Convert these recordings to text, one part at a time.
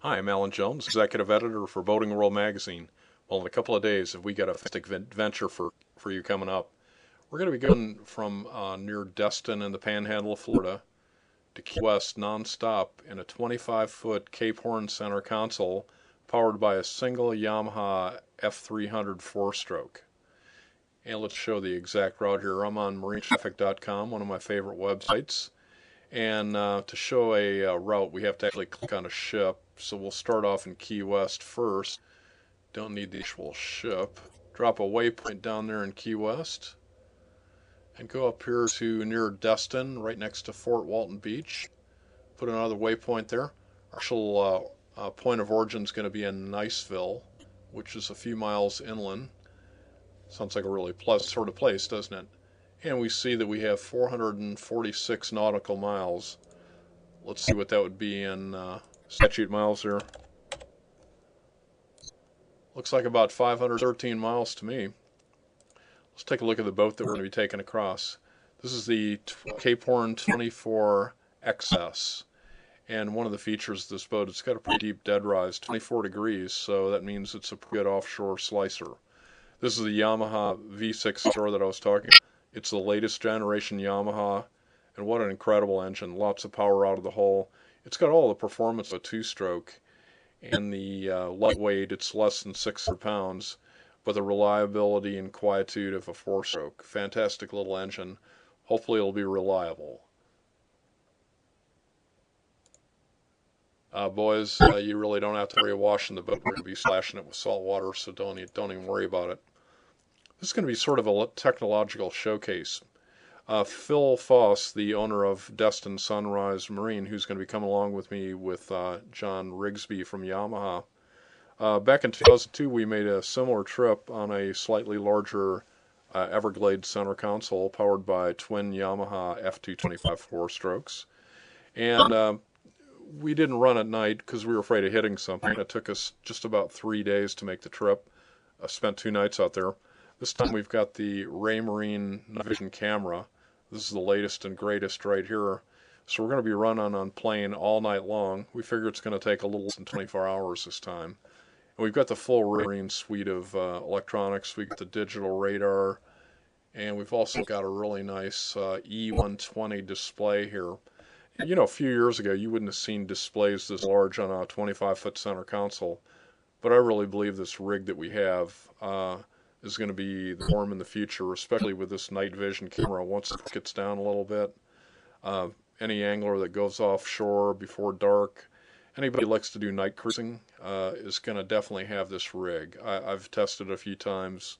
Hi, I'm Alan Jones, Executive Editor for Boating World Magazine. Well, in a couple of days, we got a fantastic adventure for you coming up. We're going to be going from near Destin in the Panhandle of Florida to Key West nonstop in a 25-foot Cape Horn center console powered by a single Yamaha F300 four-stroke. And let's show the exact route here. I'm on marinetraffic.com, one of my favorite websites. And to show a route, we have to actually click on a ship. So we'll start off in Key West first. Don't need the actual ship. Drop a waypoint down there in Key West. And go up here to near Destin, right next to Fort Walton Beach. Put another waypoint there. Our actual point of origin is going to be in Niceville, which is a few miles inland. Sounds like a really pleasant sort of place, doesn't it? And we see that we have 446 nautical miles. Let's see what that would be in statute miles here. Looks like about 513 miles to me. Let's take a look at the boat that we're going to be taking across. This is the Cape Horn 24 XS. And one of the features of this boat, it's got a pretty deep dead rise, 24 degrees, so that means it's a good offshore slicer. This is the Yamaha V6 motor that I was talking about. It's the latest generation Yamaha, and what an incredible engine. Lots of power out of the hull. It's got all the performance of a two-stroke, and the lightweight, it's less than 600 pounds, but the reliability and quietude of a four-stroke. Fantastic little engine. Hopefully it'll be reliable. Boys, you really don't have to worry about washing the boat. We're going to be splashing it with salt water, so don't even worry about it. This is going to be sort of a technological showcase. Phil Foss, the owner of Destin Sunrise Marine, who's going to be coming along with me with John Rigsby from Yamaha. Back in 2002, we made a similar trip on a slightly larger Everglades center console powered by twin Yamaha F225 four-strokes. And we didn't run at night because we were afraid of hitting something. It took us just about 3 days to make the trip. I spent 2 nights out there. This time we've got the Raymarine night vision camera. This is the latest and greatest right here. So we're going to be running on plane all night long. We figure it's going to take a little less than 24 hours this time. And we've got the full Raymarine suite of electronics. We've got the digital radar, and we've also got a really nice E120 display here. You know, a few years ago you wouldn't have seen displays this large on a 25-foot center console, but I really believe this rig that we have is going to be the norm in the future, especially with this night vision camera. Once it gets down a little bit, any angler that goes offshore before dark, anybody who likes to do night cruising is going to definitely have this rig. I've tested it a few times,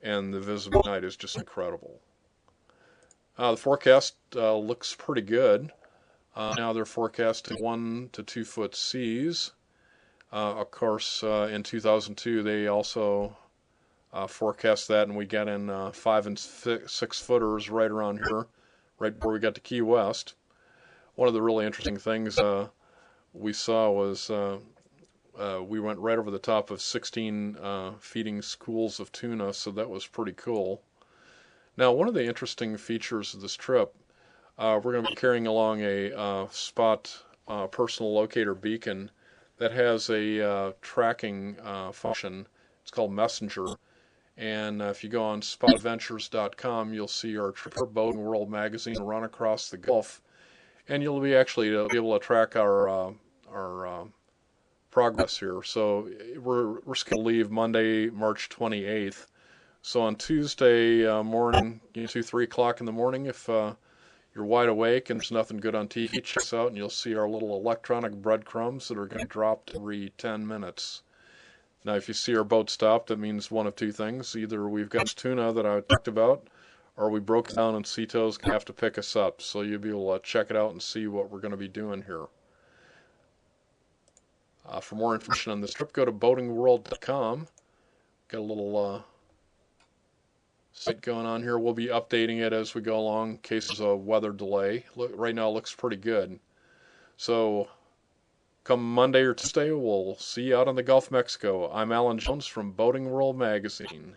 and the visibility at night is just incredible. The forecast looks pretty good. Now they're forecasting 1 to 2 foot seas. Of course, in 2002 they also forecast that, and we got in 5 and 6 footers right around here, right before we got to Key West. One of the really interesting things we saw was we went right over the top of 16 feeding schools of tuna, so that was pretty cool. Now, one of the interesting features of this trip, we're going to be carrying along a spot personal locator beacon that has a tracking function. It's called Messenger. And if you go on Adventure.avi, you'll see our trip for Boating World Magazine run across the Gulf, and you'll be actually be able to track our progress here. So we're going to leave Monday, March 28th. So on Tuesday morning, 2, 3 o'clock in the morning, if you're wide awake and there's nothing good on TV, check us out, and you'll see our little electronic breadcrumbs that are going to drop every 10 minutes. Now, if you see our boat stop, that means one of two things. Either we've got tuna that I talked about, or we broke it down and Cito's going to have to pick us up. So you'll be able to check it out and see what we're going to be doing here. For more information on this trip, go to boatingworld.com. Got a little site going on here. We'll be updating it as we go along in case there's a weather delay. Right now it looks pretty good. So come Monday or Tuesday, we'll see you out on the Gulf of Mexico. I'm Alan Jones from Boating World Magazine.